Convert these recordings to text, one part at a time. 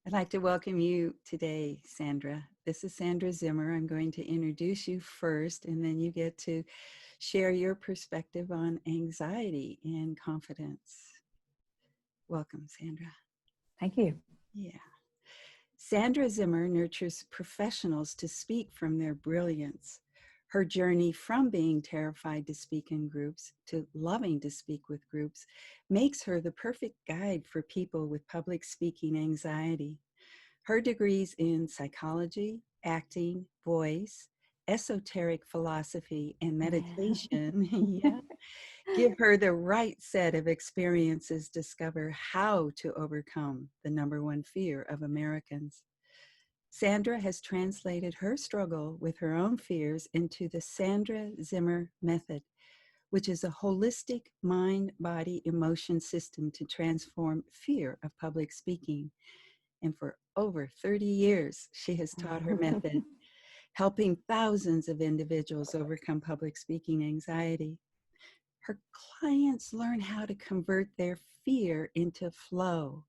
I'd like to welcome you today, Sandra. This is Sandra Zimmer. I'm going to introduce you first, and then you get to share your perspective on anxiety and confidence. Welcome, Sandra. Thank you. Yeah. Sandra Zimmer nurtures professionals to speak from their brilliance. Her journey from being terrified to speak in groups to loving to speak with groups makes her the perfect guide for people with public speaking anxiety. Her degrees in psychology, acting, voice, esoteric philosophy, and meditation yeah, give her the right set of experiences to discover how to overcome the number one fear of Americans. Sandra has translated her struggle with her own fears into the Sandra Zimmer method, which is a holistic mind, body, emotion system to transform fear of public speaking. And for over 30 years, she has taught her method, helping thousands of individuals overcome public speaking anxiety. Her clients learn how to convert their fear into flow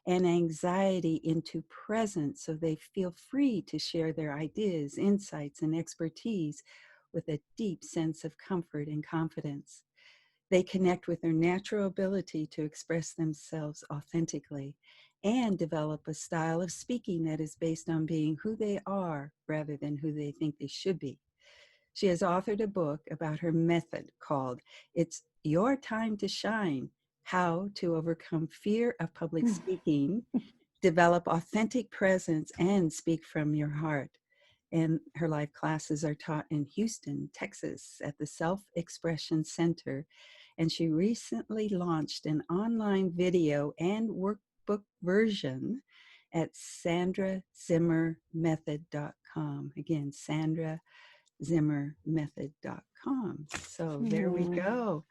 and anxiety into presence so they feel free to share their ideas, insights, and expertise with a deep sense of comfort and confidence. They connect with their natural ability to express themselves authentically and develop a style of speaking that is based on being who they are rather than who they think they should be. She has authored a book about her method called It's Your Time to Shine: How to Overcome Fear of Public Speaking, Develop Authentic Presence, and Speak from Your Heart. And her live classes are taught in Houston, Texas at the Self-Expression Center. And she recently launched an online video and workbook version at sandrazimmermethod.com. Again, sandrazimmermethod.com. So there we go.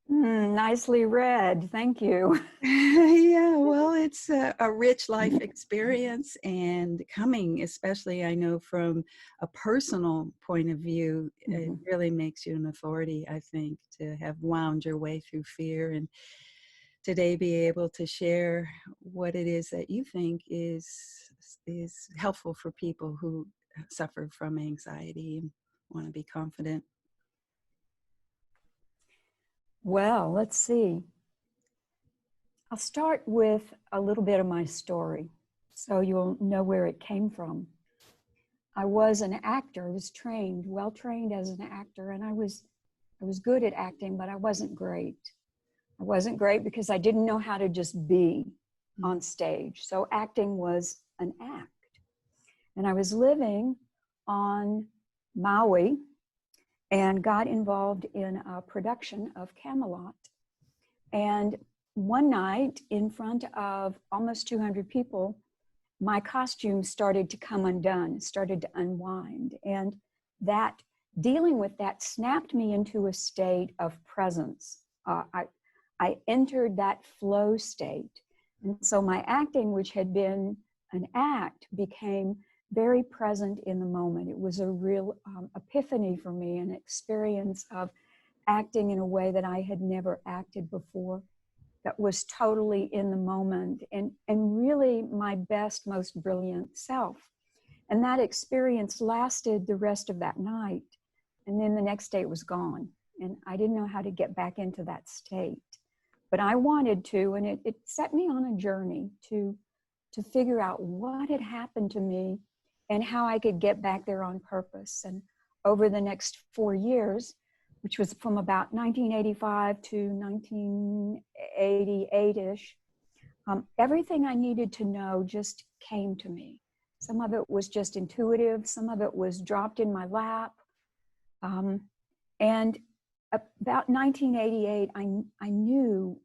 Nicely read. Thank you. Yeah, well, it's a rich life experience, and coming, especially, I know from a personal point of view, it really makes you an authority, I think, to have wound your way through fear and today be able to share what it is that you think is helpful for people who suffer from anxiety and want to be confident. Well, let's see. I'll start with a little bit of my story so you'll know where it came from. I was an actor. I was trained, well trained as an actor, and I was good at acting, but I wasn't great. I wasn't great because I didn't know how to just be on stage. So acting was an act. And I was living on Maui and got involved in a production of Camelot. And one night, in front of almost 200 people, my costume started to come undone, started to unwind. And that, dealing with that, snapped me into a state of presence. I entered that flow state. And so my acting, which had been an act, became very present in the moment. It was a real epiphany for me, an experience of acting in a way that I had never acted before, that was totally in the moment and really my best, most brilliant self. And that experience lasted the rest of that night. And then the next day it was gone. And I didn't know how to get back into that state. But I wanted to, and it set me on a journey to figure out what had happened to me and how I could get back there on purpose. And over the next 4 years, which was from about 1985 to 1988-ish, everything I needed to know just came to me. Some of it was just intuitive. Some of it was dropped in my lap. And about 1988, I knew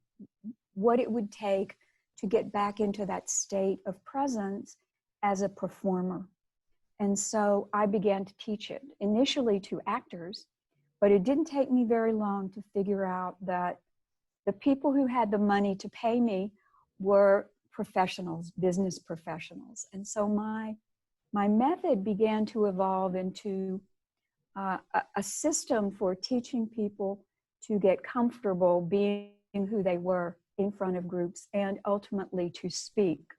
what it would take to get back into that state of presence as a performer. And so I began to teach it, initially to actors, but it didn't take me very long to figure out that the people who had the money to pay me were professionals, business professionals. And so my method began to evolve into a system for teaching people to get comfortable being who they were in front of groups and ultimately to speak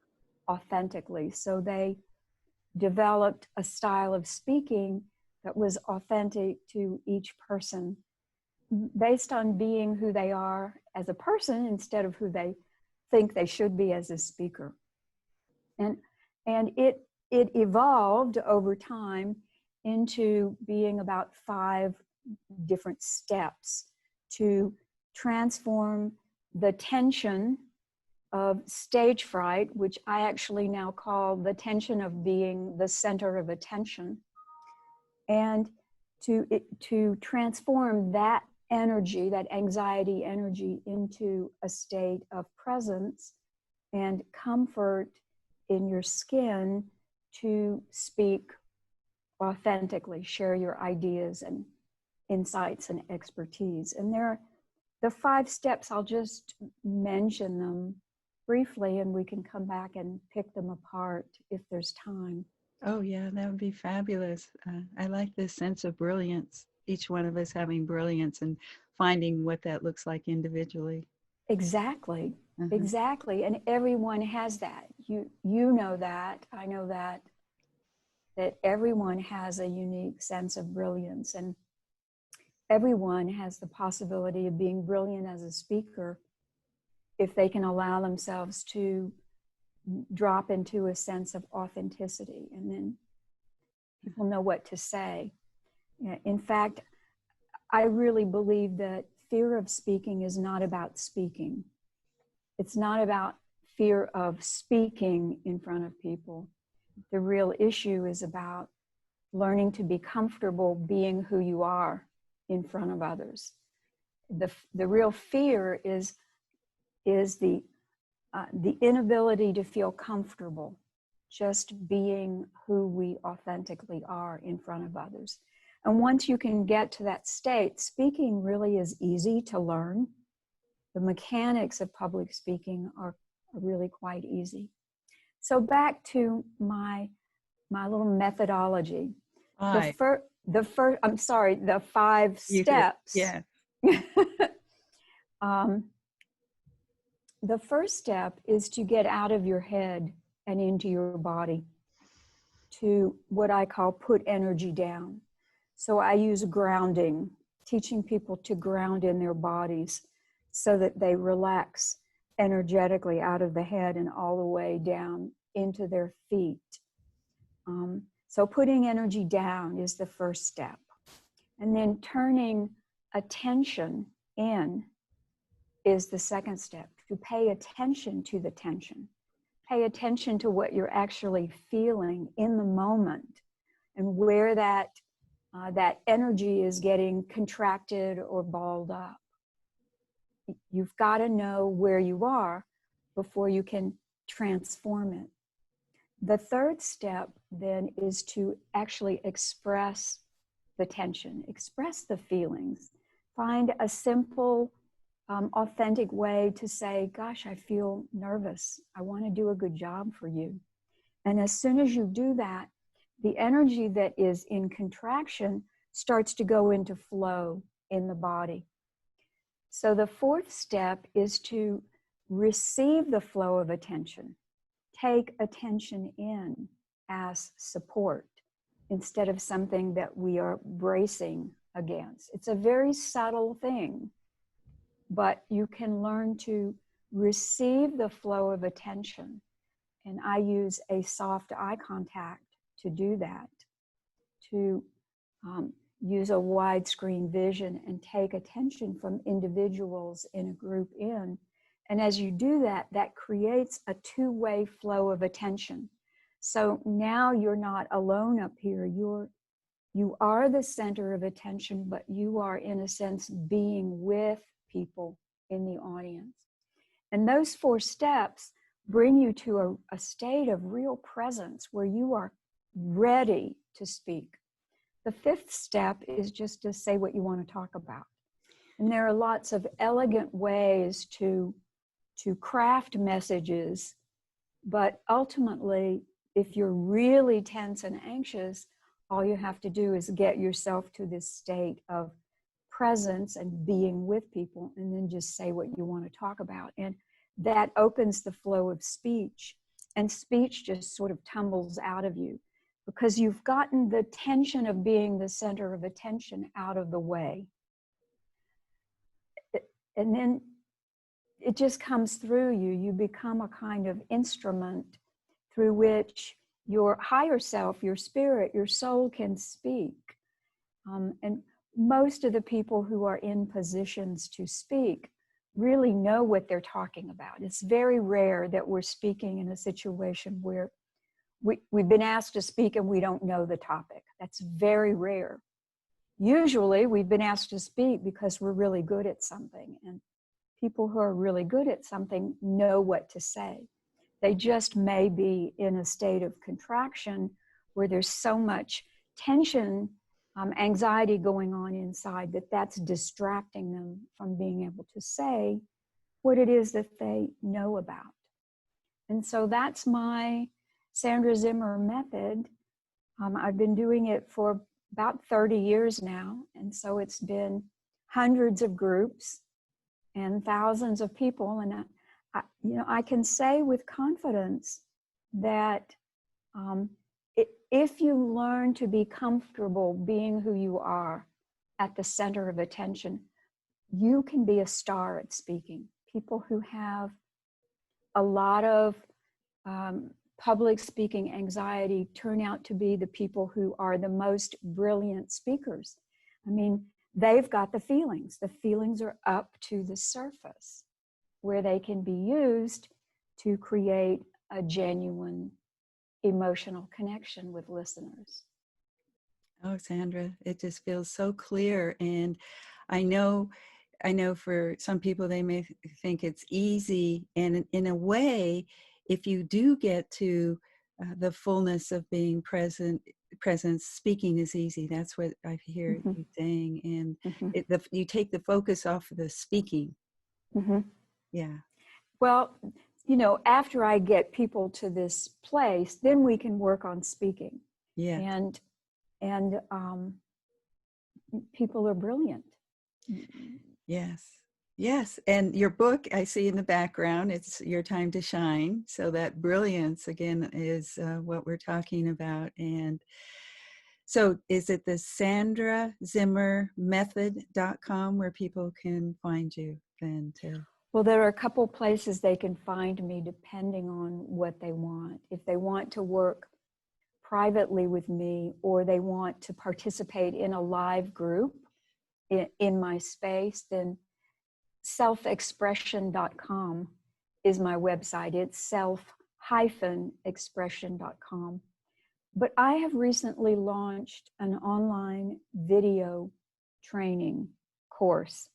authentically. So they developed a style of speaking that was authentic to each person based on being who they are as a person instead of who they think they should be as a speaker. And it evolved over time into being about 5 different steps to transform the tension of stage fright, which I actually now call the tension of being the center of attention, and to transform that energy, that anxiety energy, into a state of presence and comfort in your skin to speak authentically, share your ideas and insights and expertise. And there are the 5 steps. I'll just mention them briefly and we can come back and pick them apart if there's time. Oh, yeah, that would be fabulous. I like this sense of brilliance, each one of us having brilliance and finding what that looks like individually. Exactly. Exactly. And everyone has that. You know that, I know that everyone has a unique sense of brilliance, and everyone has the possibility of being brilliant as a speaker if they can allow themselves to drop into a sense of authenticity, and then people know what to say. In fact, I really believe that fear of speaking is not about speaking. It's not about fear of speaking in front of people. The real issue is about learning to be comfortable being who you are in front of others. The real fear is the inability to feel comfortable just being who we authentically are in front of others. And once you can get to that state, speaking really is easy to learn. The mechanics of public speaking are really quite easy. So back to my little methodology. Right. The 5 steps. Yeah. The first step is to get out of your head and into your body, to what I call put energy down. So I use grounding, teaching people to ground in their bodies so that they relax energetically out of the head and all the way down into their feet. So putting energy down is the first step. And then turning attention in is the second step, to pay attention to the tension. Pay attention to what you're actually feeling in the moment and where that energy is getting contracted or balled up. You've got to know where you are before you can transform it. The third step then is to actually express the tension, express the feelings. Find a simple, authentic way to say, gosh, I feel nervous. I want to do a good job for you. And as soon as you do that, the energy that is in contraction starts to go into flow in the body. So the fourth step is to receive the flow of attention. Take attention in as support instead of something that we are bracing against. It's a very subtle thing, but you can learn to receive the flow of attention. And I use a soft eye contact to do that, to use a widescreen vision and take attention from individuals in a group in. And as you do that, that creates a two-way flow of attention. So now you're not alone up here. You are the center of attention, but you are, in a sense, being with people in the audience. And those 4 steps bring you to a state of real presence where you are ready to speak. The 5th step is just to say what you want to talk about. And there are lots of elegant ways to craft messages, but ultimately, if you're really tense and anxious, all you have to do is get yourself to this state of presence and being with people, and then just say what you want to talk about. And that opens the flow of speech. and speech just sort of tumbles out of you because you've gotten the tension of being the center of attention out of the way. And then it just comes through you. You become a kind of instrument through which your higher self, your spirit, your soul can speak. And most of the people who are in positions to speak really know what they're talking about. It's very rare that we're speaking in a situation where we've been asked to speak and we don't know the topic. That's very rare. Usually we've been asked to speak because we're really good at something, and people who are really good at something know what to say. They just may be in a state of contraction where there's so much tension, anxiety going on inside that's distracting them from being able to say what it is that they know about. And so that's my Sandra Zimmer method. I've been doing it for about 30 years now. And so it's been hundreds of groups and thousands of people. And I can say with confidence that if you learn to be comfortable being who you are at the center of attention, you can be a star at speaking. People who have a lot of public speaking anxiety turn out to be the people who are the most brilliant speakers. I mean, they've got the feelings. The feelings are up to the surface where they can be used to create a genuine emotional connection with listeners. Oh, Sandra, it just feels so clear. And I know for some people, they may think it's easy. And in a way, if you do get to the fullness of being present, speaking is easy. That's what I hear Mm-hmm. you saying. And Mm-hmm. you take the focus off of the speaking. Mm-hmm. Yeah. Well, after I get people to this place, then we can work on speaking. Yeah. And people are brilliant. Yes. Yes. And your book, I see in the background, it's Your Time to Shine. So that brilliance, again, is what we're talking about. And so is it the SandraZimmerMethod.com where people can find you then too? Well, there are a couple places they can find me depending on what they want. If they want to work privately with me, or they want to participate in a live group in my space, then selfexpression.com is my website. It's self-expression.com. But I have recently launched an online video training course.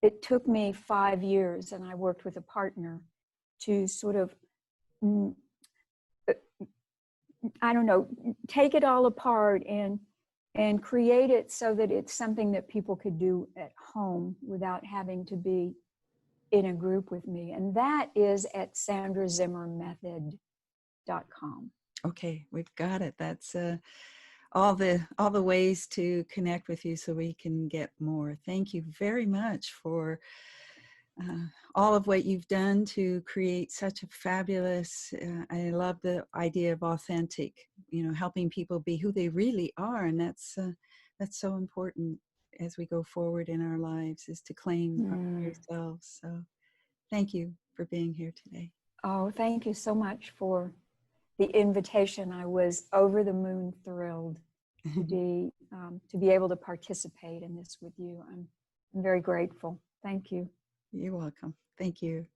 It took me 5 years, and I worked with a partner to sort of, take it all apart and create it so that it's something that people could do at home without having to be in a group with me. And that is at SandraZimmerMethod.com. Okay, we've got it. That's all the ways to connect with you so we can get more. Thank you very much for all of what you've done to create such a fabulous, I love the idea of authentic, helping people be who they really are. And that's so important as we go forward in our lives, is to claim yourselves. So thank you for being here today. Oh, thank you so much for the invitation. I was over the moon thrilled to be able to participate in this with you. I'm very grateful. Thank you. You're welcome. Thank you.